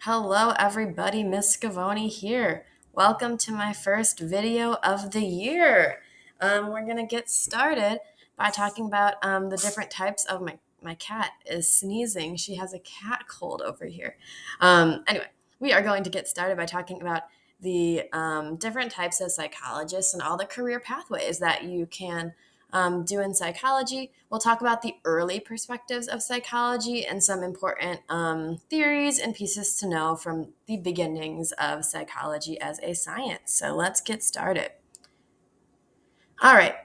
Hello, everybody. Miss Scavone here. Welcome to my first video of the year. We're gonna get started by talking about the different types of my cat is sneezing. She has a cat cold over here. Anyway, we are going to get started by talking about the different types of psychologists and all the career pathways that you can do in psychology. We'll talk about the early perspectives of psychology and some important theories and pieces to know from the beginnings of psychology as a science. So let's get started. All right.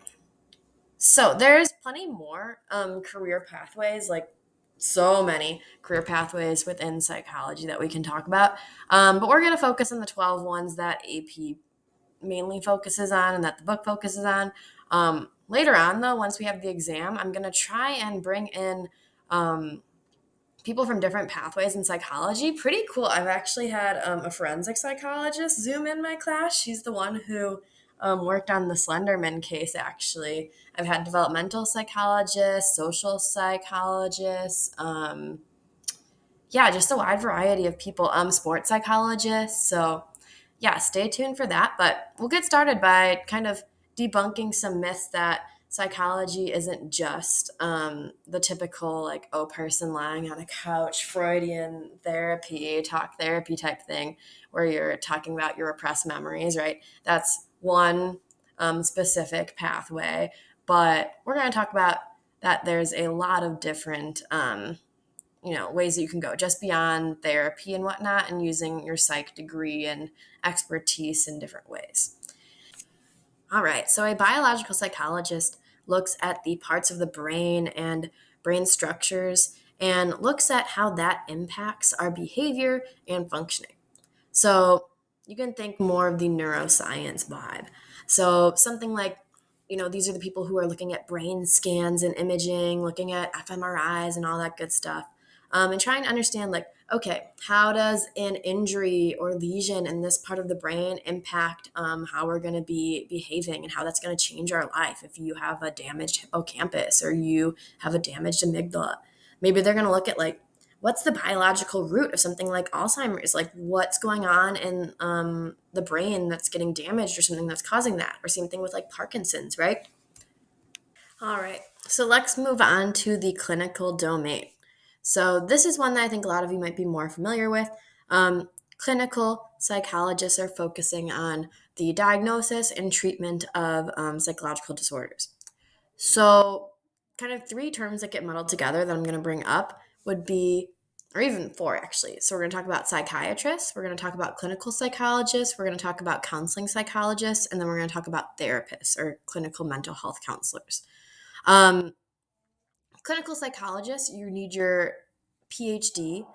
So there's plenty more career pathways, like so many career pathways within psychology that we can talk about. But we're going to focus on the 12 ones that AP mainly focuses on and that the book focuses on. Later on, though, once we have the exam, I'm going to try and bring in people from different pathways in psychology. Pretty cool. I've actually had a forensic psychologist Zoom in my class. She's the one who worked on the Slenderman case, actually. I've had developmental psychologists, social psychologists, yeah, just a wide variety of people, sports psychologists. So yeah, stay tuned for that. But we'll get started by kind of debunking some myths that psychology isn't just the typical, like, oh, person lying on a couch, Freudian therapy, talk therapy type thing, where you're talking about your repressed memories, right? That's one specific pathway. But we're going to talk about that there's a lot of different ways that you can go just beyond therapy and whatnot, and using your psych degree and expertise in different ways. All right, so a biological psychologist looks at the parts of the brain and brain structures and looks at how that impacts our behavior and functioning. So you can think more of the neuroscience vibe. So something like, these are the people who are looking at brain scans and imaging, looking at fMRIs and all that good stuff, and trying to understand, like, okay, how does an injury or lesion in this part of the brain impact how we're going to be behaving and how that's going to change our life if you have a damaged hippocampus or you have a damaged amygdala. Maybe they're going to look at, like, what's the biological root of something like Alzheimer's? Like, what's going on in the brain that's getting damaged or something that's causing that? Or same thing with, like, Parkinson's, right? All right, so let's move on to the clinical domain. So this is one that I think a lot of you might be more familiar with. Clinical psychologists are focusing on the diagnosis and treatment of psychological disorders. So kind of three terms that get muddled together that I'm going to bring up would be, or even four actually. So we're going to talk about psychiatrists, we're going to talk about clinical psychologists, we're going to talk about counseling psychologists, and then we're going to talk about therapists or clinical mental health counselors. Um, Clinical psychologists, you need your PhD,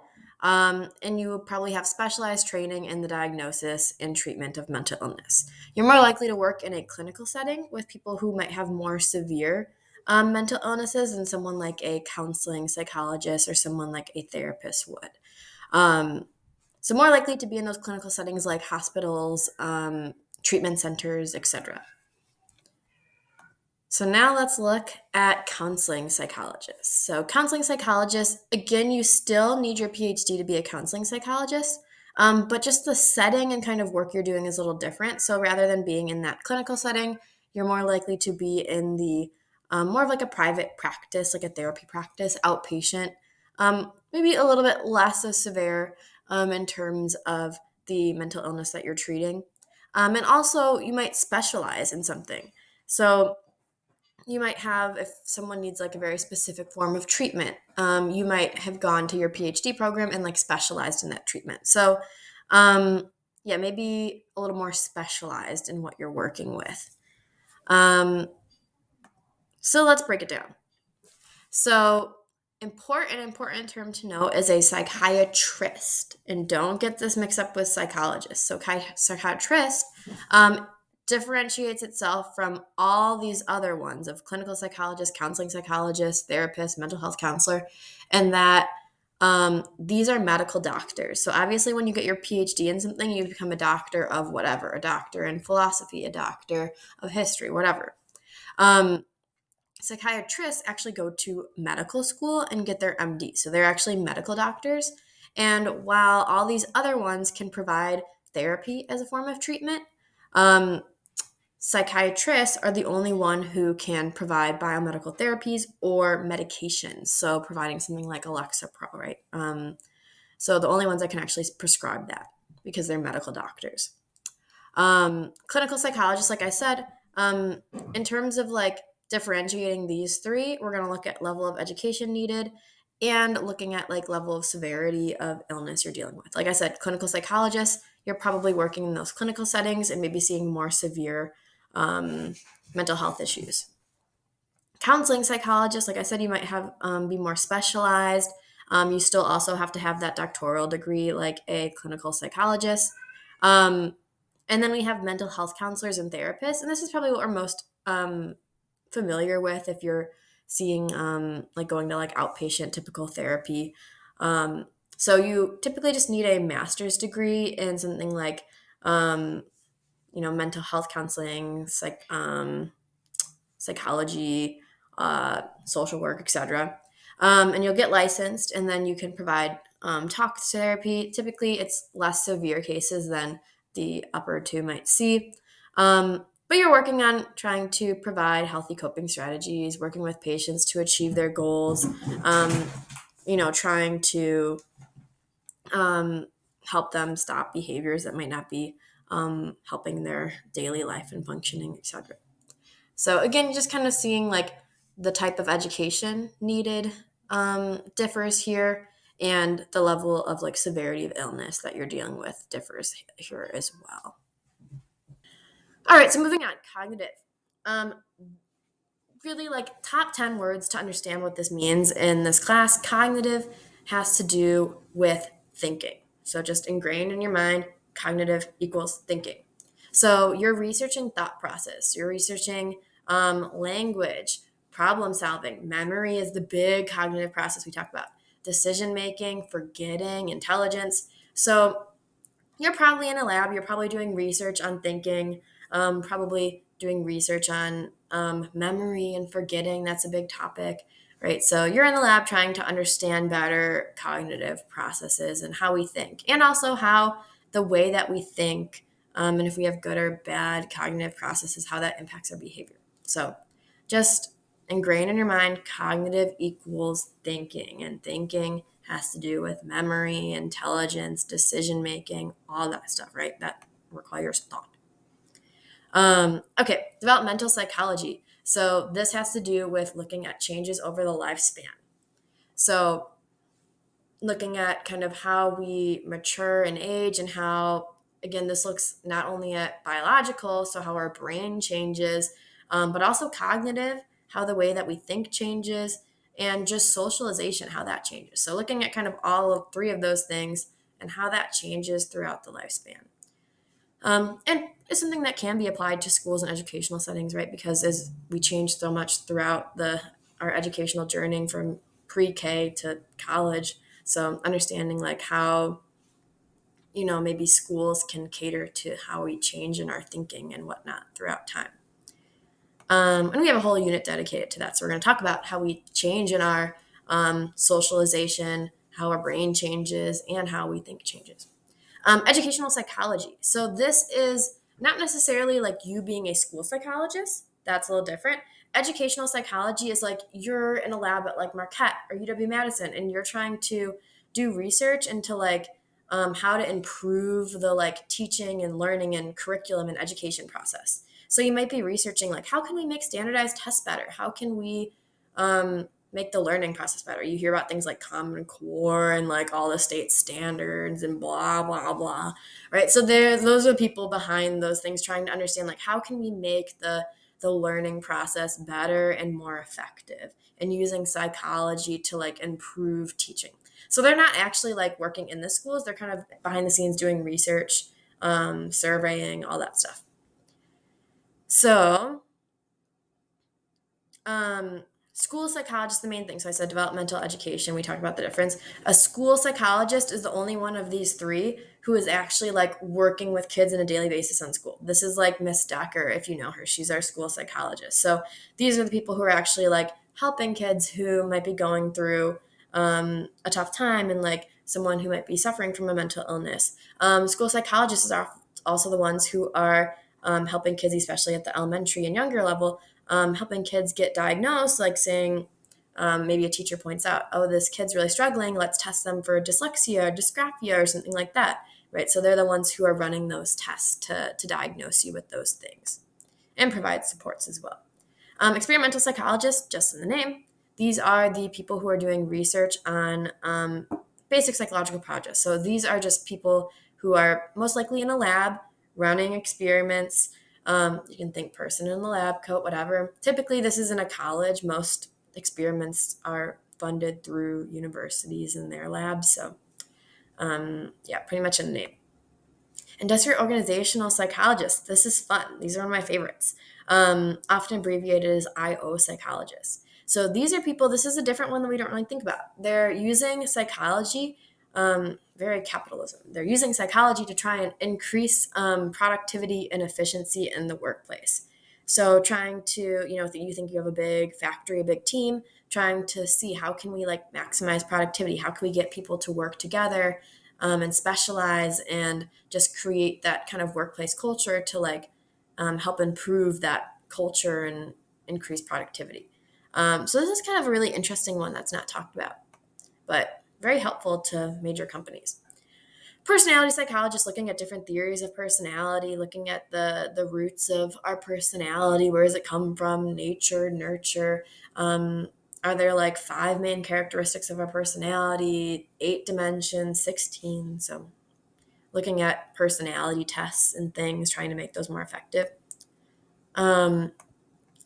and you probably have specialized training in the diagnosis and treatment of mental illness. You're more likely to work in a clinical setting with people who might have more severe mental illnesses than someone like a counseling psychologist or someone like a therapist would. Um, so more likely to be in those clinical settings like hospitals, treatment centers, etc. So now let's look at counseling psychologists. So counseling psychologists, again, you still need your PhD to be a counseling psychologist, but just the setting and kind of work you're doing is a little different. So rather than being in that clinical setting, you're more likely to be in the more of like a private practice, like a therapy practice, outpatient, maybe a little bit less of severe in terms of the mental illness that you're treating. And also, you might specialize in something. So you might have, if someone needs like a very specific form of treatment, you might have gone to your PhD program and like specialized in that treatment. So yeah, maybe a little more specialized in what you're working with. So let's break it down. So important term to know is a psychiatrist, and don't get this mixed up with psychologist. So psychiatrist differentiates itself from all these other ones of clinical psychologist, counseling psychologist, therapist, mental health counselor, and that these are medical doctors. So obviously when you get your PhD in something, you become a doctor of whatever, a doctor in philosophy, a doctor of history, whatever. Psychiatrists actually go to medical school and get their MD. So they're actually medical doctors. And while all these other ones can provide therapy as a form of treatment, psychiatrists are the only one who can provide biomedical therapies or medications. So providing something like Lexapro, right? So the only ones that can actually prescribe that because they're medical doctors. Clinical psychologists, like I said, in terms of like differentiating these three, we're going to look at level of education needed and looking at like level of severity of illness you're dealing with. Like I said, clinical psychologists, you're probably working in those clinical settings and maybe seeing more severe mental health issues. Counseling psychologists, like I said, you might have be more specialized. You still also have to have that doctoral degree like a clinical psychologist. And then we have mental health counselors and therapists. And this is probably what we're most familiar with if you're seeing like going to like outpatient typical therapy. So you typically just need a master's degree in something like, mental health counseling, psychology, social work, etc. And you'll get licensed, and then you can provide talk therapy. Typically, it's less severe cases than the upper two might see. But you're working on trying to provide healthy coping strategies, working with patients to achieve their goals, trying to help them stop behaviors that might not be helping their daily life and functioning, etc. So again, just kind of seeing like the type of education needed differs here, and the level of like severity of illness that you're dealing with differs here as well. All right, so moving on, cognitive. Um, Really like top 10 words to understand what this means in this class. Cognitive has to do with thinking. So just ingrained in your mind, cognitive equals thinking. So you're researching thought process, you're researching language, problem solving. Memory is the big cognitive process we talk about. Decision making, forgetting, intelligence. So you're probably in a lab, you're probably doing research on thinking, probably doing research on memory and forgetting. That's a big topic, right? So you're in the lab trying to understand better cognitive processes and how we think, and also how the way that we think, and if we have good or bad cognitive processes, how that impacts our behavior. So just ingrain in your mind, cognitive equals thinking, and thinking has to do with memory, intelligence, decision making, all that stuff, right? That requires thought. Okay, developmental psychology. So this has to do with looking at changes over the lifespan. So looking at kind of how we mature and age, and how, again, this looks not only at biological, so how our brain changes, but also cognitive, how the way that we think changes, and just socialization, how that changes. So looking at kind of all of three of those things and how that changes throughout the lifespan. And it's something that can be applied to schools and educational settings, right? Because as we change so much throughout our educational journey from pre-K to college, so understanding like how, maybe schools can cater to how we change in our thinking and whatnot throughout time. And we have a whole unit dedicated to that. So we're going to talk about how we change in our socialization, how our brain changes, and how we think changes. Educational psychology. So this is not necessarily like you being a school psychologist. That's a little different. Educational psychology is like you're in a lab at like Marquette or UW-Madison, and you're trying to do research into like how to improve the like teaching and learning and curriculum and education process. So you might be researching like how can we make standardized tests better? How can we make the learning process better? You hear about things like Common Core and like all the state standards and blah blah blah, right? So those are people behind those things trying to understand like how can we make the learning process better and more effective, and using psychology to like improve teaching. So they're not actually like working in the schools, they're kind of behind the scenes doing research, surveying, all that stuff. So school psychologist, the main thing. So I said developmental education. We talked about the difference. A school psychologist is the only one of these three who is actually like working with kids on a daily basis on school. This is like Miss Decker, if you know her. She's our school psychologist. So these are the people who are actually like helping kids who might be going through a tough time, and like someone who might be suffering from a mental illness. School psychologists are also the ones who are helping kids, especially at the elementary and younger level, helping kids get diagnosed, like saying, maybe a teacher points out, oh, this kid's really struggling, let's test them for dyslexia or dysgraphia or something like that, right? So they're the ones who are running those tests to diagnose you with those things and provide supports as well. Experimental psychologists, just in the name, these are the people who are doing research on basic psychological projects. So these are just people who are most likely in a lab running experiments. You can think person in the lab coat, whatever. Typically, this is in a college. Most experiments are funded through universities and their labs. So, yeah, pretty much in the name. Industrial organizational psychologists. This is fun. These are one of my favorites. Often abbreviated as IO psychologists. So these are people, this is a different one that we don't really think about. They're using psychology, very capitalism. They're using psychology to try and increase productivity and efficiency in the workplace. So trying to, you think you have a big factory, a big team, trying to see how can we like maximize productivity? How can we get people to work together and specialize and just create that kind of workplace culture to like help improve that culture and increase productivity. So this is kind of a really interesting one that's not talked about, but very helpful to major companies. Personality psychologists looking at different theories of personality, looking at the roots of our personality. Where does it come from? Nature, nurture. Are there like 5 main characteristics of our personality, 8 dimensions, 16? So looking at personality tests and things, trying to make those more effective.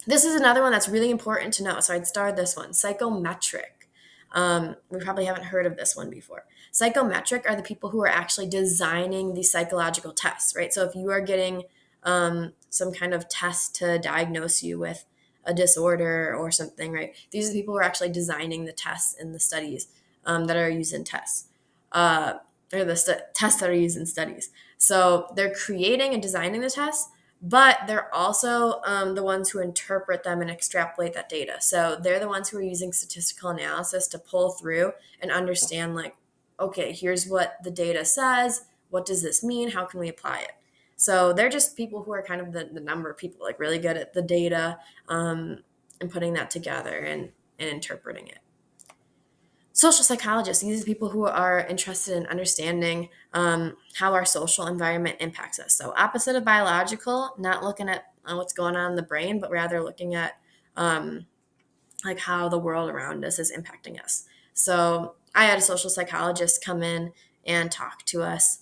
This is another one that's really important to know. So I'd start this one, psychometric. We probably haven't heard of this one before. Psychometric are the people who are actually designing the psychological tests, right? So if you are getting some kind of test to diagnose you with a disorder or something, right? These are the people who are actually designing the tests and the studies that are used in tests, or the tests that are used in studies. So they're creating and designing the tests, but they're also the ones who interpret them and extrapolate that data. So they're the ones who are using statistical analysis to pull through and understand, like, okay, here's what the data says. What does this mean? How can we apply it? So they're just people who are kind of the number of people, like really good at the data and putting that together and interpreting it. Social psychologists, these are people who are interested in understanding how our social environment impacts us. So opposite of biological, not looking at what's going on in the brain, but rather looking at like how the world around us is impacting us. So I had a social psychologist come in and talk to us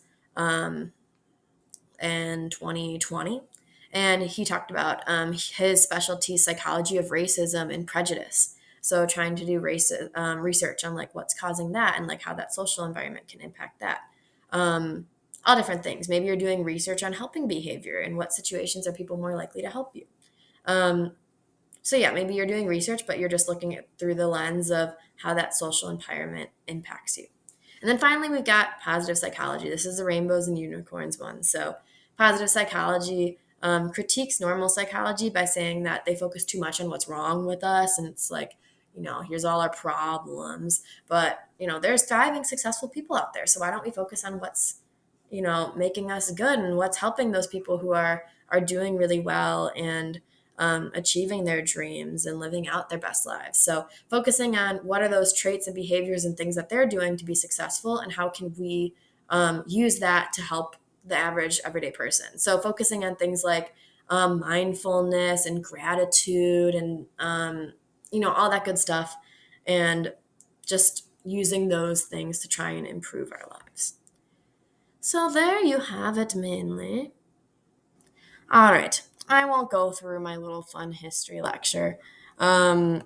in 2020. And he talked about his specialty, psychology of racism and prejudice. So trying to do research on like what's causing that and like how that social environment can impact that. All different things. Maybe you're doing research on helping behavior and what situations are people more likely to help you. So yeah, maybe you're doing research, but you're just looking at through the lens of how that social environment impacts you. And then finally, we've got positive psychology. This is the rainbows and unicorns one. So positive psychology critiques normal psychology by saying that they focus too much on what's wrong with us. And it's like, here's all our problems. But, there's thriving, successful people out there. So why don't we focus on what's, making us good and what's helping those people who are doing really well and achieving their dreams and living out their best lives. So focusing on what are those traits and behaviors and things that they're doing to be successful and how can we use that to help the average everyday person. So focusing on things like mindfulness and gratitude and, all that good stuff, and just using those things to try and improve our lives. So there you have it mainly. All right. I won't go through my little fun history lecture, but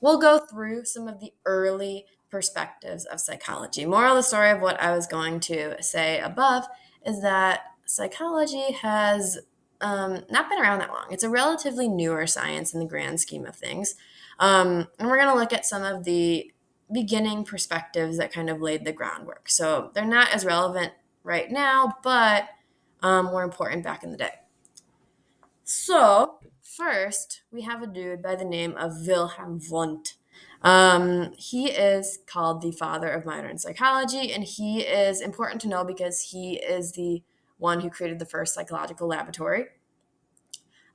we'll go through some of the early perspectives of psychology. Moral of the story of what I was going to say above is that psychology has not been around that long. It's a relatively newer science in the grand scheme of things. And we're going to look at some of the beginning perspectives that kind of laid the groundwork. So they're not as relevant right now, but were important back in the day. So first, we have a dude by the name of Wilhelm Wundt. He is called the father of modern psychology, and he is important to know because he is the one who created the first psychological laboratory.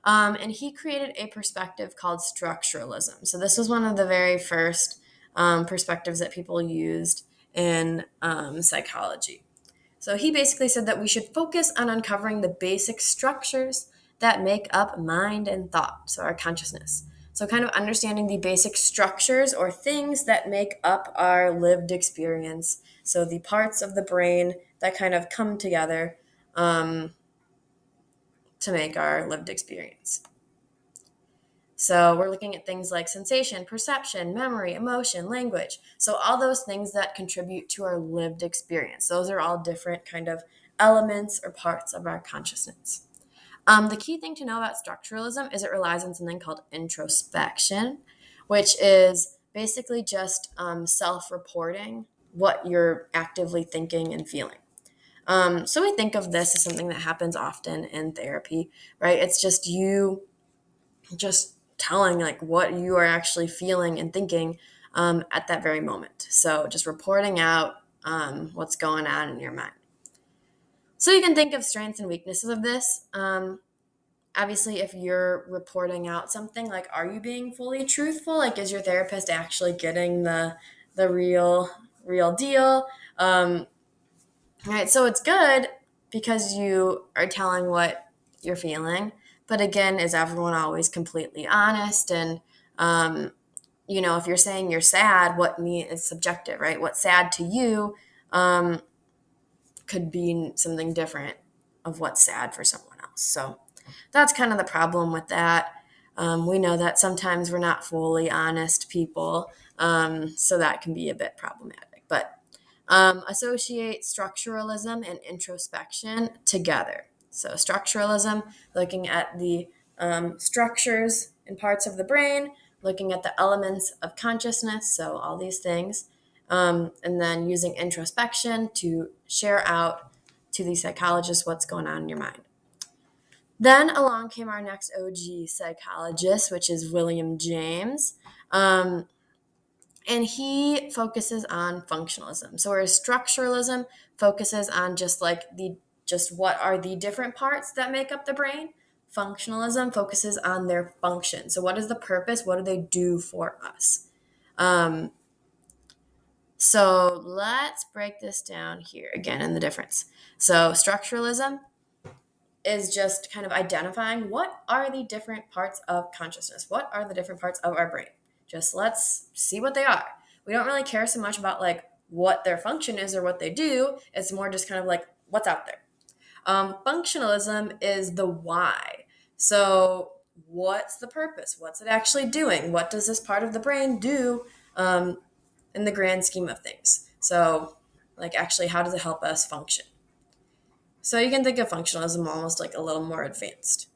And he created a perspective called structuralism. So this was one of the very first perspectives that people used in psychology. So he basically said that we should focus on uncovering the basic structures that make up mind and thought, so our consciousness. So kind of understanding the basic structures or things that make up our lived experience. So the parts of the brain that kind of come together to make our lived experience. So we're looking at things like sensation, perception, memory, emotion, language. So all those things that contribute to our lived experience. Those are all different kind of elements or parts of our consciousness. The key thing to know about structuralism is it relies on something called introspection, which is basically just self-reporting what you're actively thinking and feeling. So we think of this as something that happens often in therapy, right? It's just you just telling like what you are actually feeling and thinking at that very moment. So just reporting out what's going on in your mind. So you can think of strengths and weaknesses of this. Obviously, if you're reporting out something, like, are you being fully truthful? Like, is your therapist actually getting the real deal? Right. So it's good because you are telling what you're feeling. But again, is everyone always completely honest? And if you're saying you're sad, what mean is subjective, right? What's sad to you could be something different of what's sad for someone else. So that's kind of the problem with that. We know that sometimes we're not fully honest people, so that can be a bit problematic. But associate structuralism and introspection together. So structuralism, looking at the structures and parts of the brain, looking at the elements of consciousness, so all these things, and then using introspection to share out to the psychologist what's going on in your mind. Then along came our next OG psychologist, which is William James. And he focuses on functionalism. So whereas structuralism focuses on just what are the different parts that make up the brain, functionalism focuses on their function. So what is the purpose? What do they do for us? So let's break this down here again in the difference. So structuralism is just kind of identifying what are the different parts of consciousness? What are the different parts of our brain? Just let's see what they are. We don't really care so much about like what their function is or what they do. It's more just kind of like what's out there. Functionalism is the why. So what's the purpose? What's it actually doing? What does this part of the brain do in the grand scheme of things? So like actually, how does it help us function? So you can think of functionalism almost like a little more advanced.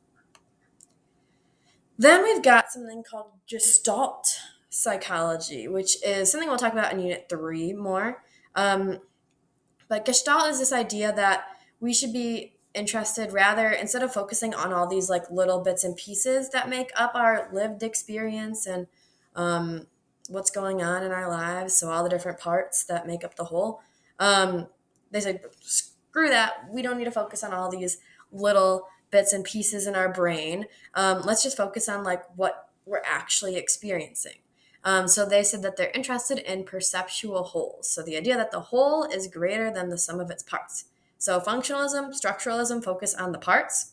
Then we've got something called Gestalt psychology, which is something we'll talk about in Unit 3 more. But Gestalt is this idea that we should be interested rather, instead of focusing on all these like little bits and pieces that make up our lived experience and what's going on in our lives, so all the different parts that make up the whole, they said, screw that. We don't need to focus on all these little bits and pieces in our brain. Let's just focus on like what we're actually experiencing. So they said that they're interested in perceptual wholes. So the idea that the whole is greater than the sum of its parts. So functionalism, structuralism focus on the parts.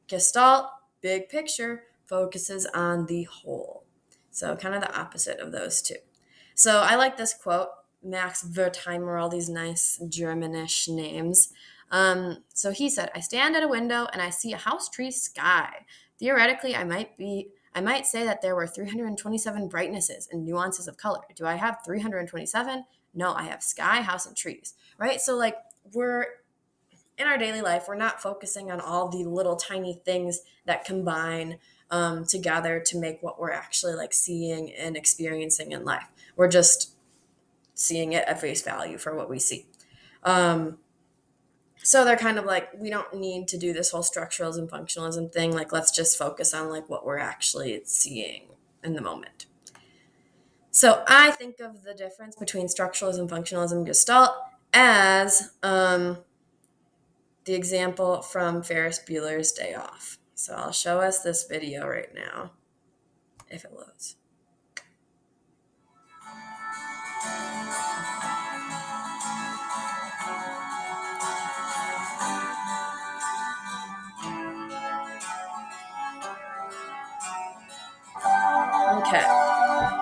Gestalt, big picture, focuses on the whole. So kind of the opposite of those two. So I like this quote, Max Wertheimer, all these nice Germanish names. So he said, I stand at a window and I see a house tree sky. Theoretically, I might say that there were 327 brightnesses and nuances of color. Do I have 327? No, I have sky, house, and trees, right? So like we're in our daily life, we're not focusing on all the little tiny things that combine together to make what we're actually like seeing and experiencing in life. We're just seeing it at face value for what we see. So they're kind of like, we don't need to do this whole structuralism, functionalism thing. Like, let's just focus on like what we're actually seeing in the moment. So I think of the difference between structuralism, functionalism, Gestalt as the example from Ferris Bueller's Day Off. So I'll show us this video right now, if it loads. Okay.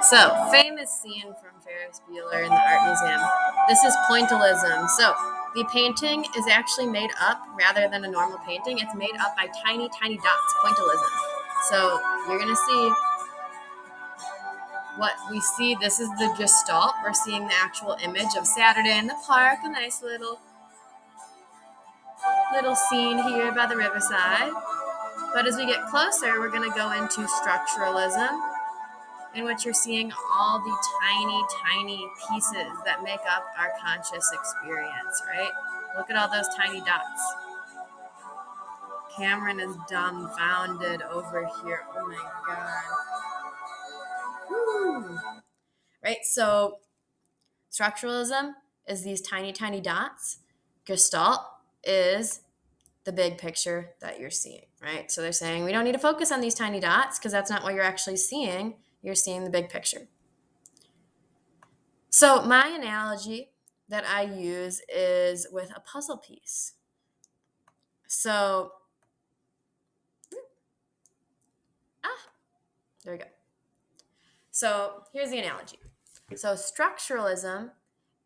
So, famous scene from Ferris Bueller in the Art Museum. This is pointillism. So, the painting is actually made up, rather than a normal painting, it's made up by tiny, tiny dots, pointillism. So, you're going to see what we see. This is the Gestalt. We're seeing the actual image of Saturday in the park, a nice little scene here by the riverside. But as we get closer, we're going to go into structuralism, in which you're seeing all the tiny, tiny pieces that make up our conscious experience, right? Look at all those tiny dots. Cameron is dumbfounded over here. Oh my God. Woo. Right? So structuralism is these tiny, tiny dots. Gestalt is the big picture that you're seeing, right? So they're saying we don't need to focus on these tiny dots because that's not what you're actually seeing. You're seeing the big picture. So my analogy that I use is with a puzzle piece. So, there we go. So here's the analogy. So structuralism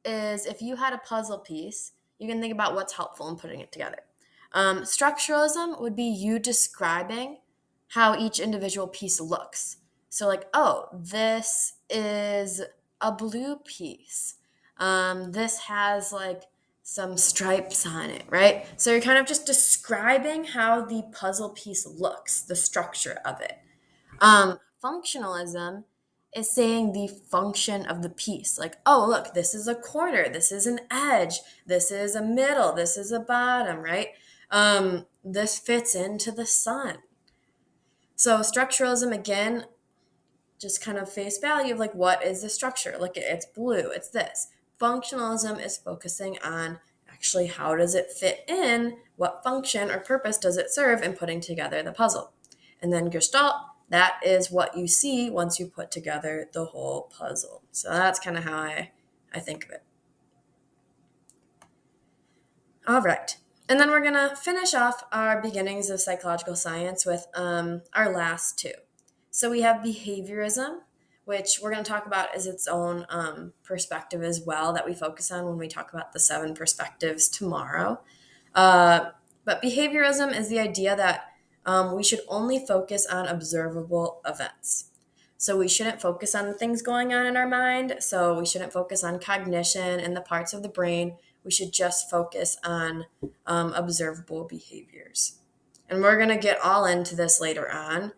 is if you had a puzzle piece, you can think about what's helpful in putting it together. Structuralism would be you describing how each individual piece looks. So like, oh, this is a blue piece. This has like some stripes on it, right? So you're kind of just describing how the puzzle piece looks, the structure of it. Functionalism is saying the function of the piece. Like, oh, look, this is a corner, this is an edge, this is a middle, this is a bottom, right? This fits into the sun. So structuralism, again, just kind of face value of like, what is the structure? Look, it's blue, it's this. Functionalism is focusing on actually how does it fit in, what function or purpose does it serve in putting together the puzzle. And then Gestalt, that is what you see once you put together the whole puzzle. So that's kind of how I think of it. All right. And then we're going to finish off our beginnings of psychological science with our last two. So we have behaviorism, which we're going to talk about as its own perspective as well that we focus on when we talk about the 7 perspectives tomorrow. But behaviorism is the idea that we should only focus on observable events. So we shouldn't focus on the things going on in our mind. So we shouldn't focus on cognition and the parts of the brain. We should just focus on observable behaviors. And we're going to get all into this later on.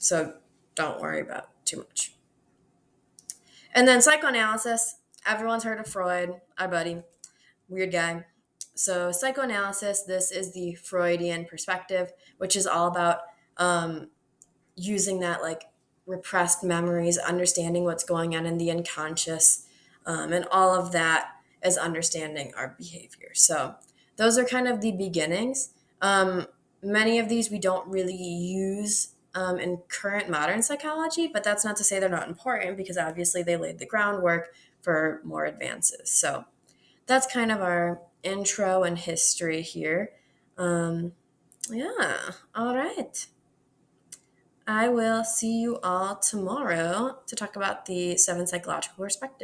So don't worry about too much. And then psychoanalysis. Everyone's heard of Freud, our buddy, weird guy. So psychoanalysis, this is the Freudian perspective, which is all about using that like repressed memories, understanding what's going on in the unconscious, and all of that is understanding our behavior. So those are kind of the beginnings. Many of these we don't really use in current modern psychology, but that's not to say they're not important because obviously they laid the groundwork for more advances. So that's kind of our intro and history here. Yeah, all right. I will see you all tomorrow to talk about the 7 psychological perspectives.